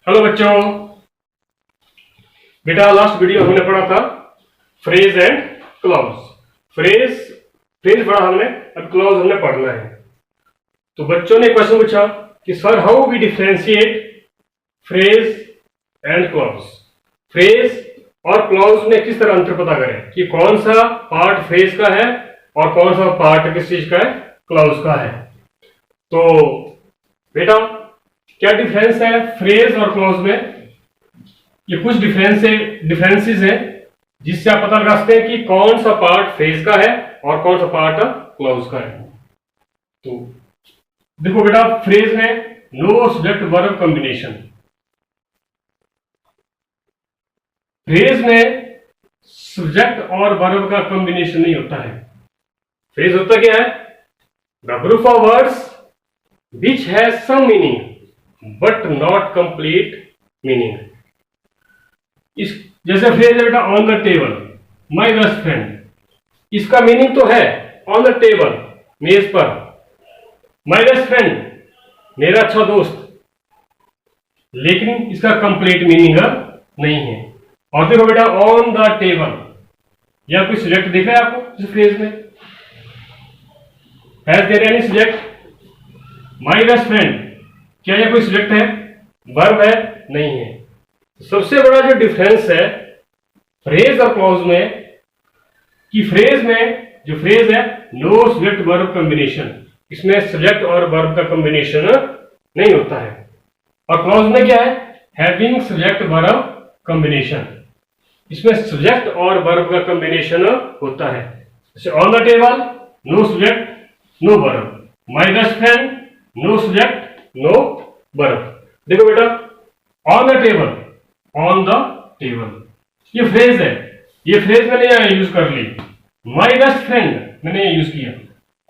Hello बच्चों। बेटा last video हमने पढ़ा था phrase and clause. Phrase phrase पढ़ा हमने, अब क्लॉज हमने पढ़ना है। तो बच्चों ने क्वेश्चन पूछा कि sir how we differentiate phrase and clause. Phrase और क्लॉज में किस तरह अंतर पता करें कि कौन सा पार्ट फ्रेज का है और कौन सा पार्ट किस चीज का है, क्लॉज का है। तो बेटा क्या डिफरेंस है फ्रेज और क्लॉज में? ये कुछ डिफरेंसेस हैं जिससे आप पता लगा सकते हैं कि कौन सा पार्ट फ्रेज का है और कौन सा पार्ट क्लॉज का है। तो देखो बेटा, फ्रेज में no subject verb combination. Phrase में सब्जेक्ट और वर्ब का कॉम्बिनेशन नहीं होता है। फ्रेज होता क्या है? The group of words which has some meaning but not complete meaning. इस जैसे फ्रेज है बेटा on the table my best friend. इसका मीनिंग तो है ऑन द टेबल, मेज पर। माई बेस्ट फ्रेंड मेरा अच्छा दोस्त, लेकिन इसका कंप्लीट मीनिंग नहीं है। और देखो बेटा ऑन द टेबल, या कोई सब्जेक्ट दिख रहा है आपको इस फ्रेज में? Has their any subject? My best friend क्या यह कोई सब्जेक्ट है, वर्ब है? नहीं है। सबसे बड़ा जो डिफरेंस है फ्रेज और क्लॉज में, कि फ्रेज में जो फ्रेज है नो सब्जेक्ट वर्ब कॉम्बिनेशन, इसमें सब्जेक्ट और वर्ब का कॉम्बिनेशन नहीं होता है। और क्लॉज में क्या है? हैविंग सब्जेक्ट वर्ब कॉम्बिनेशन, इसमें सब्जेक्ट और वर्ब का कॉम्बिनेशन होता है। जैसे on the table no subject no verb, my best friend no subject no verb. देखो बेटा on the table, on the table ये फ्रेज है, ये फ्रेज मैंने यहां यूज कर ली। माई बेस्ट फ्रेंड मैंने यूज किया।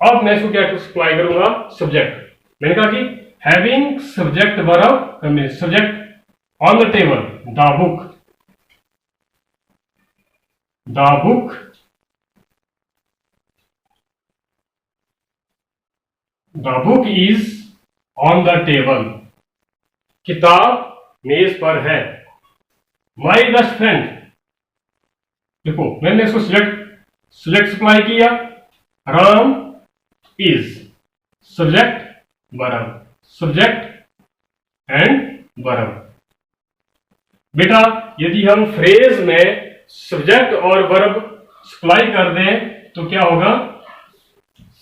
अब मैं इसको क्या सप्लाई करूंगा? सब्जेक्ट। मैंने कहा कि having subject verb, subject on the table the book, the book the book is on the table, किताब मेज पर है। माई बेस्ट फ्रेंड, देखो मैंने इसको सिलेक्ट सप्लाई किया। Ram is subject verb, subject and verb. बेटा यदि हम फ्रेज में सब्जेक्ट और वर्ब सप्लाई कर दें तो क्या होगा?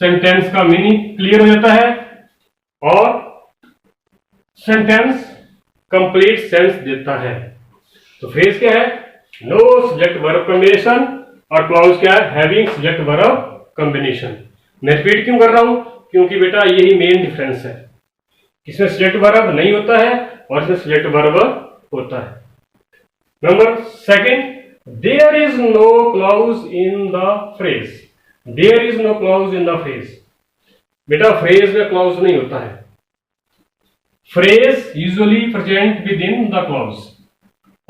सेंटेंस का मीनिंग क्लियर हो जाता है और सेंटेंस कंप्लीट सेंस देता है। तो फ्रेज क्या है? नो सब्जेक्ट वर्ब कॉम्बिनेशन, और क्लॉज क्या है? Having subject verb combination. मैं रिपीट क्यों कर रहा हूं? क्योंकि बेटा यही मेन डिफरेंस है, इसमें सब्जेक्ट वर्ब नहीं होता है और इसमें सब्जेक्ट वर्ब होता है। Number second, there is no clause in the phrase. There is no clause in the phrase. बेटा फ्रेज में क्लॉज नहीं होता है। Phrase usually present within the clause,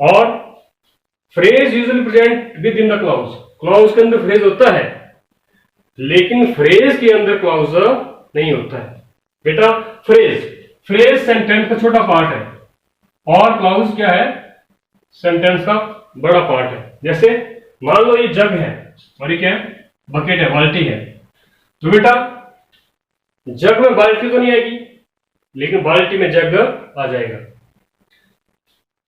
और phrase usually present within the clause. Clause के अंदर phrase होता है लेकिन फ्रेज के अंदर क्लॉज नहीं होता है। बेटा फ्रेज सेंटेंस का छोटा पार्ट है और क्लॉज क्या है? सेंटेंस का बड़ा पार्ट है। जैसे मान लो ये जग है और ये क्या है? बकेट है, बाल्टी है। तो बेटा जग में बाल्टी तो नहीं आएगी, लेकिन बाल्टी में जग आ जाएगा।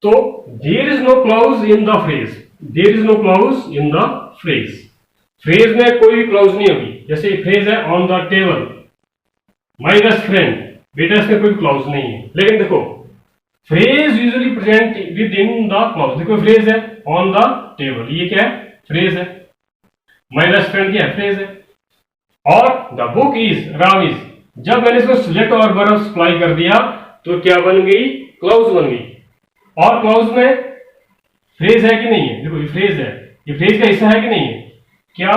तो there is no clause in the phrase, there is no clause in the phrase. Phrase में कोई भी क्लॉज नहीं होगी। जैसे ये फ्रेज है on the table my best friend, बेटा इसमें कोई क्लॉज नहीं है। लेकिन देखो phrase usually present within the clause. देखो फ्रेज है ऑन द टेबल, ये क्या है? फ्रेज है। माई बेस्ट फ्रेंड क्या है? फ्रेज है। और the book is, Ram is, जब मैंने इसको सब्जेक्ट और वर्ब सप्लाई कर दिया तो क्या बन गई? क्लॉज बन गई। और क्लॉज में फ्रेज है कि नहीं है? देखो ये फ्रेज है, ये फ्रेज का हिस्सा है कि नहीं है? क्या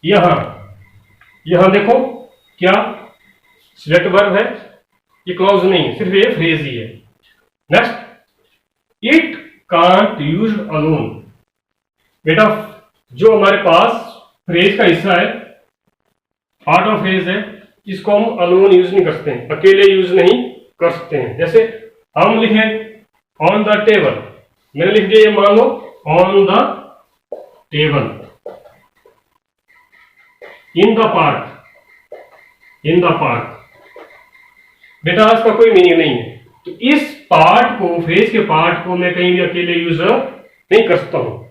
यहां देखो क्या सब्जेक्ट वर्ब है, ये क्लॉज नहीं है, सिर्फ ये फ्रेज ही है। Next, it can't use alone. बेटा जो हमारे पास फ्रेज का हिस्सा है, पार्ट ऑफ फ्रेज है, इसको हम अलोन यूज नहीं कर सकते हैं, अकेले यूज नहीं कर सकते हैं। जैसे हम लिखें ऑन द टेबल, मैंने लिख दिया, ये मान लो on the table, in the park, in the park. बेटा इसका कोई मीनिंग नहीं है, तो इस पार्ट को, फ्रेज के पार्ट को मैं कहीं भी अकेले यूज नहीं कर सकता हूं,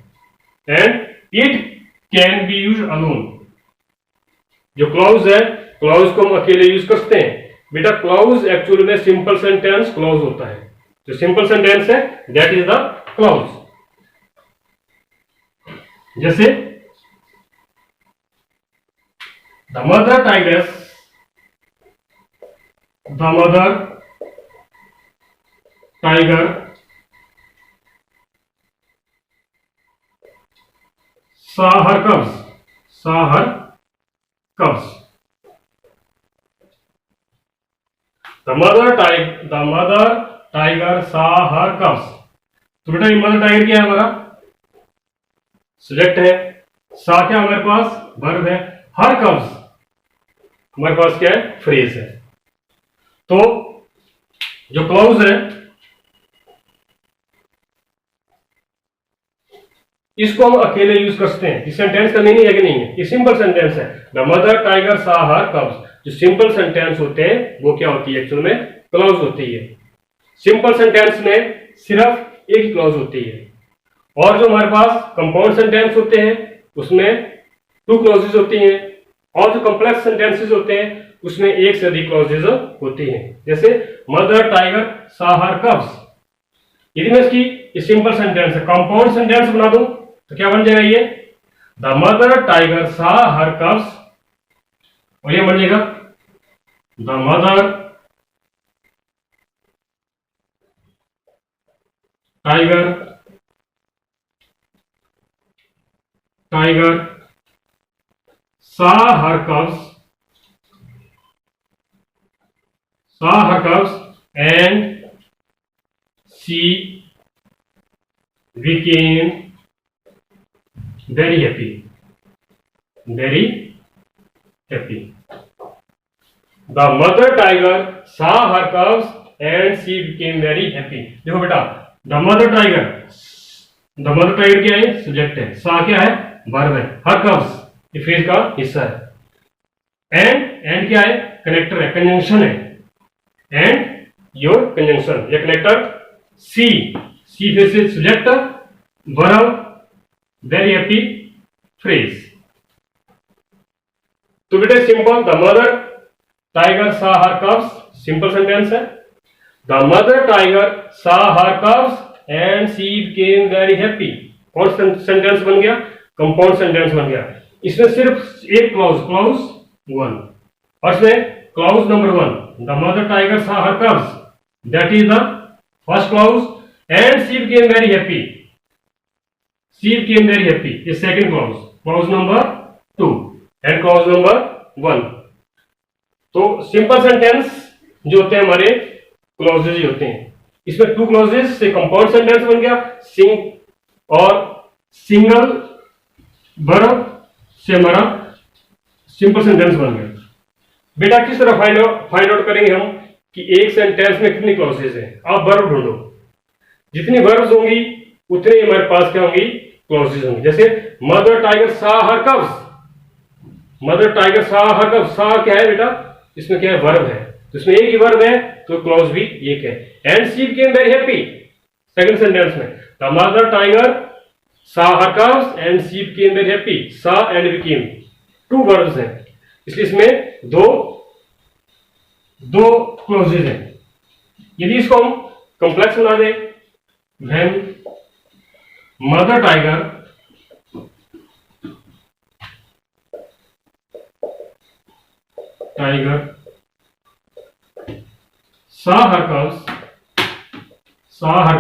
and it can B use alone. जो क्लॉज है, क्लॉज को हम अकेले यूज कर सकते हैं। बेटा क्लॉज एक्चुअली में सिंपल सेंटेंस क्लॉज होता है, जो सिंपल सेंटेंस है दैट इज द क्लॉज। जैसे the mother tigers, the mother tiger saw her cubs, saw her cubs. The mother tiger saw her cubs. तो बेटा ये मदर टाइगर क्या है, हमारा सब्जेक्ट है, सा क्या हमारे पास वर्ब है, हर कब्स हमारे पास क्या है, फ्रेज है। तो जो क्लॉज है इसको हम अकेले यूज कर सकते हैं। इस सेंटेंस का मीनिंग है कि नहीं है, ये सिंपल सेंटेंस है। The mother tiger saw her कब्स, जो सिंपल सेंटेंस होते हैं वो क्या होती है, एक्चुअल में क्लॉज होती है। सिंपल सेंटेंस में सिर्फ एक ही क्लॉज होती है, और जो हमारे पास कंपाउंड सेंटेंस होते हैं उसमें टू क्लॉजेज होती हैं, और जो कॉम्प्लेक्स सेंटेंसेस होते हैं उसमें एक से अधिक क्लॉजेज होती हैं। जैसे मदर टाइगर सा हर कब्स, यदि मैं इसकी सिंपल सेंटेंस है कंपाउंड सेंटेंस बना दूं तो क्या बन जाएगा, ये the mother tiger saw her कब्स, और ये बन जाएगा the mother tiger tiger saw her cubs and she became very happy, very happy. The mother tiger saw her cubs and she became very happy. देखो बेटा, the mother tiger क्या है, subject है, सा क्या है, वर्ब है, her cubs ये फ्रेज का हिस्सा है, and क्या है, कनेक्टर है, कंजंक्शन है, and your कंजंक्शन, ये कनेक्टर सी फिर से subject, verb, very happy, phrase. तो बेटे simple, the mother tiger saw her cubs simple sentence है, the mother tiger saw her cubs and she became very happy, कौन सेंटेंस बन गया, कंपाउंड सेंटेंस बन गया। इसमें सिर्फ एक क्लॉज वन, और इसमें clause number one, the mother tiger saw her cubs, that is the first clause, and she became very happy, she became very happy is second clause number 2 and clause number 1। तो simple sentence जो होते हैं हमारे clauses ही होते हैं, इसमें to clauses से compound sentence बन गया, और सिंगल वर्ब से हमारा सिंपल सेंटेंस बन गया। बेटा किस तरह फाइंड आउट करेंगे हम कि एक सेंटेंस में कितनी क्लॉजेज हैं, आप वर्ब ढूंढो, जितनी वर्ब्स होंगी उतनी हमारे पास क्या होंगी, क्लॉजेज होंगी। जैसे mother tiger saw her कब्स, mother tiger saw her कब्स, सा क्या है बेटा, इसमें क्या है, वर्ब है, तो इसमें एक ही वर्ब है तो क्लॉज भी एक है। And she became very happy, second sentence में the mother tiger saw her cubs and she became very happy, saw and became two verbs हैं, इसलिए इसमें दो क्लॉजेज हैं। यदि इसको हम कॉम्प्लेक्स बना दें, when mother tiger saw her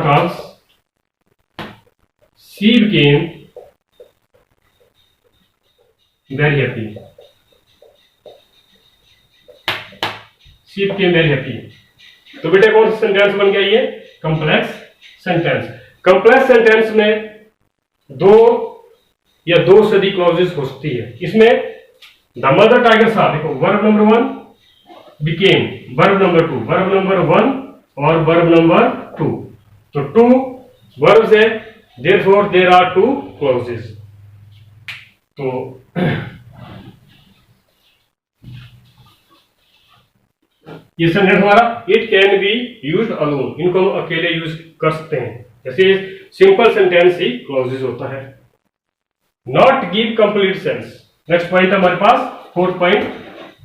cubs, she became very happy, she became very happy। तो बेटे कौन सा सेंटेंस बन गया, ये कॉम्प्लेक्स सेंटेंस। कॉम्प्लेक्स सेंटेंस में दो या दो से अधिक क्लॉजेस हो सकती है। इसमें द मदर टाइगर सा, देखो verb number 1 became, verb number 2, verb number 1 और वर्ब नंबर 2, तो टू वर्ब्स है, therefore there are two clauses. तो ये सेंटेंस हमारा it can be used alone, इनको हम अकेले यूज कर सकते हैं, जैसे सिंपल सेंटेंस ही क्लॉजेस होता है। Not give complete sense, next point हमारे पास fourth point,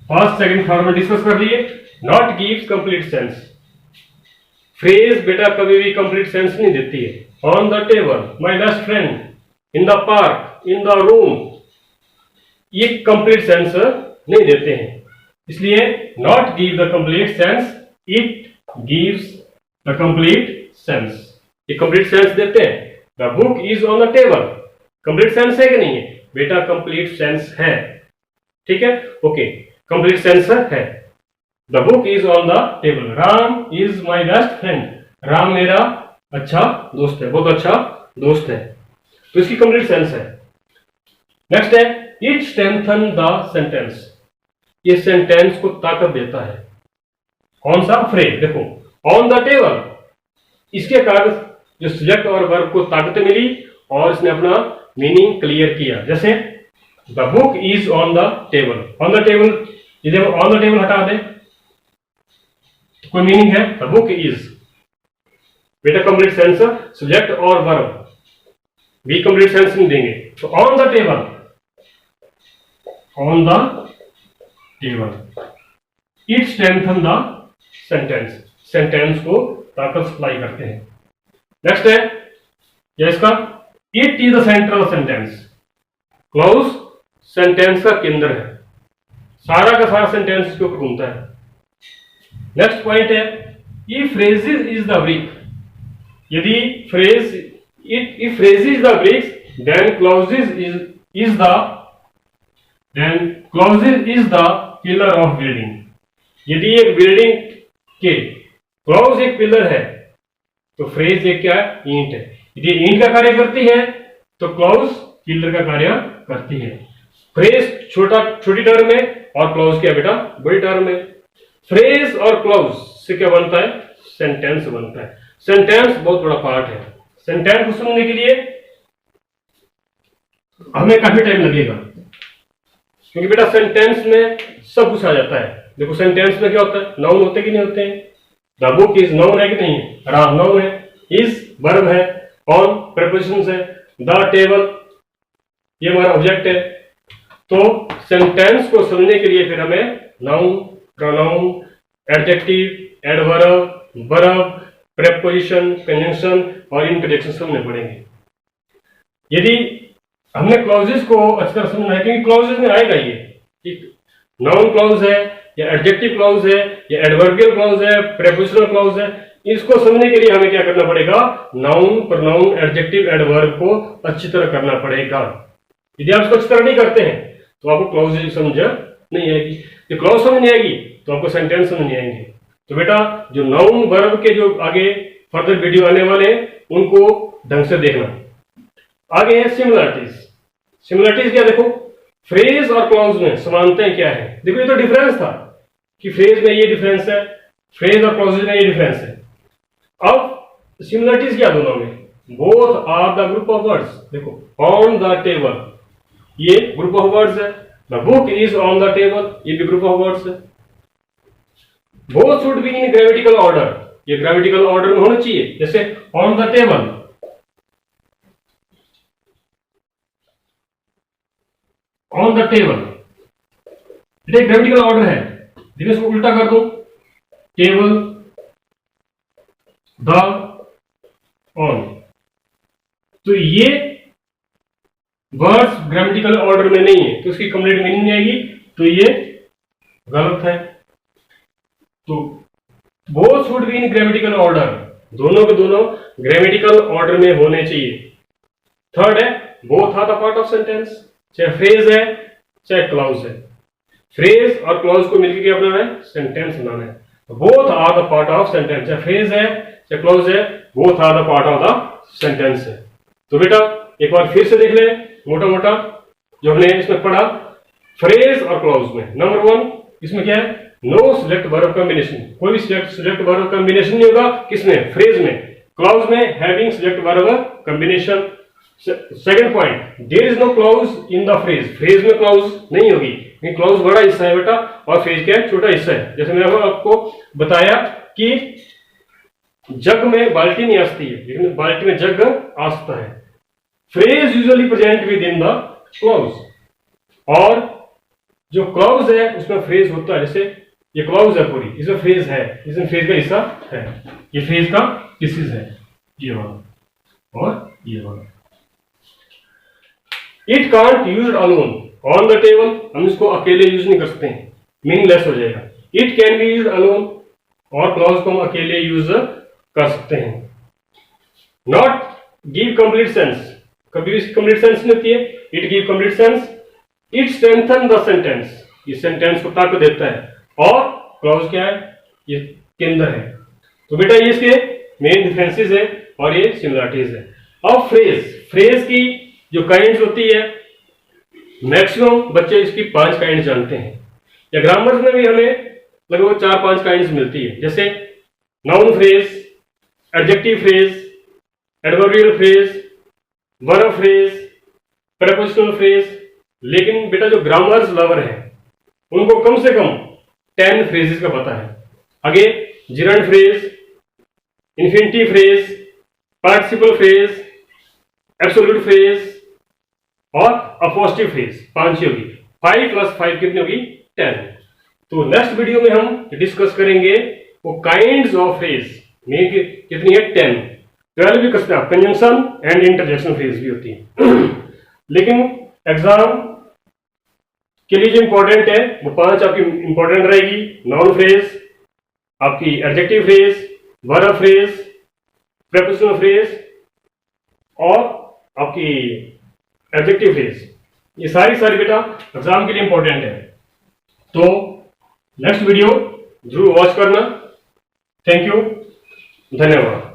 first second third में डिस्कस कर लिए। Not give complete sense, phrase बेटा कभी भी कंप्लीट सेंस नहीं देती है। On the table, my best friend, in the park, in the room, ये कंप्लीट सेंस नहीं देते हैं, इसलिए not give the complete sense, it gives the complete sense, ये कंप्लीट सेंस देते हैं। The book is on the table, complete sense है कि नहीं है बेटा? कंप्लीट सेंस है, ठीक है, ओके, कंप्लीट सेंस है। The book is on the table, Ram is my best friend, Ram मेरा अच्छा दोस्त है, बहुत अच्छा दोस्त है, तो इसकी कंप्लीट सेंस है। नेक्स्ट है इट स्ट्रेंथन द सेंटेंस, ये सेंटेंस को ताकत देता है। कौन सा फ्रेज? देखो ऑन द टेबल, इसके कारण जो सब्जेक्ट और वर्ब को ताकत मिली और इसने अपना मीनिंग क्लियर किया। जैसे the book is on the table, on the table, यदि ऑन द टेबल हटा दे तो कोई मीनिंग है? द बुक इज, बेटा कंप्लीट सेंस, सब्जेक्ट और वर्ब भी कंप्लीट सेंस नहीं देंगे, तो on the table, on the table, it strengthen the sentence, sentence को ताकत सप्लाई करते हैं। नेक्स्ट है या इसका it is the centre of sentence, clause sentence का केंद्र है, सारा का सारा सेंटेंस इसके ऊपर घूमता है। नेक्स्ट पॉइंट है if phrases is the brick, यदि phrase if phrase is the bricks then clauses is the pillar of building, यदि एक बिल्डिंग के क्लॉज एक पिलर है तो फ्रेज एक क्या है? ईंट है। यदि ईंट का कार्य करती है तो क्लॉज पिलर का कार्य करती है। फ्रेज छोटी टर्म है और क्लॉज क्या बेटा? बड़ी टर्म है। फ्रेज और क्लॉज से क्या बनता है? सेंटेंस बनता है। सेंटेंस बहुत बड़ा पार्ट है, सेंटेंस को सुनने के लिए हमें काफी टाइम लगेगा, क्योंकि बेटा सेंटेंस में सब कुछ आ जाता है। देखो सेंटेंस में क्या होता है? नाउन होते कि नहीं होते हैं? द बुक इज नाउन है कि नहीं है? राम नाउन है, इज वर्ब है, ऑन प्रीपोजिशन है, द टेबल ये हमारा ऑब्जेक्ट है। तो सेंटेंस को सुनने के लिए फिर हमें noun, pronoun, adjective, adverb, verb, preposition, conjunction और इंटरजेक्शन समझने पड़ेंगे। यदि हमने क्लॉजेस को अच्छी तरह समझना है, क्योंकि क्लॉजेस में आएगा ये नाउन क्लॉज है या एडजेक्टिव क्लॉज है या एडवर्बियल क्लॉज है, प्रीपोजिशनल क्लॉज है, इसको समझने के लिए हमें क्या करना पड़ेगा? नाउन, प्रोनाउन, एडजेक्टिव, एडवर्ब को अच्छी तरह करना पड़ेगा। यदि आप इसको अच्छी तरह नहीं करते हैं तो आपको क्लॉज समझ नहीं आएगी, ये क्लॉज समझ नहीं आएगी तो आपको सेंटेंस समझ नहीं आएंगे। तो बेटा जो नाउन वर्ब के जो आगे फर्दर वीडियो आने वाले हैं उनको ढंग से देखना। आगे है सिमिलरिटीज। सिमिलरिटीज क्या? देखो फ्रेज और क्लॉज में समानताएं क्या है? देखो ये तो डिफरेंस था कि फ्रेज में ये डिफरेंस है, फ्रेज और क्लॉज में ये डिफरेंस है। अब सिमिलरिटीज क्या दोनों में? Both are the group of words. देखो ऑन द टेबल ये ग्रुप ऑफ वर्ड्स है, the book is on the table ये भी ग्रुप ऑफ वर्ड्स है। Both should be in grammatical order, ये ग्रामेटिकल ऑर्डर में होना चाहिए। जैसे on the table, on the table ये ग्रामेटिकल ऑर्डर है। देखिए इसको उल्टा कर दो, टेबल, द, ऑन, तो ये वर्ड्स ग्रामेटिकल ऑर्डर में नहीं है तो इसकी कंप्लीट मीनिंग नहीं आएगी, तो ये गलत है। तो both should be in grammatical order, दोनों के दोनों ग्रामेटिकल ऑर्डर में होने चाहिए। थर्ड है both are the part of sentence, चाहे फ्रेज है चाहे क्लॉज है। फ्रेज और क्लॉज को मिलकर क्या बनाना है? सेंटेंस बनाना है। Both are the part of sentence, चाहे फ्रेज है चाहे क्लॉज है, both are the part of the sentence है। तो बेटा एक बार फिर से देख ले मोटा मोटा जो हमने इसमें पढ़ा फ्रेज और क्लॉज में। नंबर 1 इसमें क्या है? नो सिलेक्ट वर्ब कॉम्बिनेशन, कोई भी सिलेक्ट वर्ब कॉम्बिनेशन नहीं होगा। किसमें? फ्रेज में। क्लॉज में having subject verb combination. Second point, there is no clause in the phrase, phrase में क्लॉज नहीं होगी, क्लॉज बड़ा हिस्सा है बेटा और फ्रेज क्या है, छोटा हिस्सा है। जैसे मैंने आपको बताया कि जग में बाल्टी नहीं आती है, लेकिन बाल्टी में जग आ सकता है। Phrase usually present within the clause, और जो क्लॉज है उसमें फ्रेज होता है। जैसे ये क्लॉज है पूरी, इसमें फ्रेज है, इसमें फ्रेज का हिस्सा है, ये फ्रेज का पीसेस है, ये वाला और ये वाला। It can't use alone on the table, हम इसको अकेले यूज नहीं कर सकते, मीनिंगलेस हो जाएगा। It can B use alone, और क्लॉज को हम अकेले यूज कर सकते हैं। नॉट गिव कंप्लीट सेंस, कभी भी कंप्लीट सेंस नहीं होती है। It give complete sense. It strengthen the sentence, ये सेंटेंस को ताकत देता है। और क्लॉज क्या है, ये केंद्र है। तो बेटा ये इसके मेन डिफरेंसेस है और ये सिमिलरिटीज है। अब फ्रेज, फ्रेज की जो काइंड्स होती है, मैक्सिमम बच्चे इसकी 5 काइंड जानते हैं, या ग्रामर में भी हमें लगभग 4-5 काइंड्स मिलती है। जैसे noun phrase, adjective phrase, adverbial phrase, verb phrase, prepositional phrase. लेकिन बेटा जो ग्रामर्स लवर है उनको कम से कम 10 फ्रेजेस का पता है। आगे gerund phrase, infinitive phrase, participle phrase, absolute phrase और अपोजिटिव फ्रेज, 5 होगी। 5 + 5 कितनी होगी, 10। तो नेक्स्ट वीडियो में हम डिस्कस करेंगे वो काइंड्स ऑफ फ्रेज में कितनी है, 10। 12 भी कसते हैं, कंजंक्शन एंड इंटरजेक्शन फ्रेज भी होती है। लेकिन एग्जाम के लिए जो इंपॉर्टेंट है वो 5 आपकी इंपॉर्टेंट रहेगी। नाउन फ्रेज, आपकी adjective phrase, verb phrase, prepositional phrase और आपकी एडजेक्टिव फ्रेज, ये सारी बेटा एग्जाम के लिए इंपॉर्टेंट है। तो नेक्स्ट वीडियो जरूर वॉच करना। थैंक यू, धन्यवाद।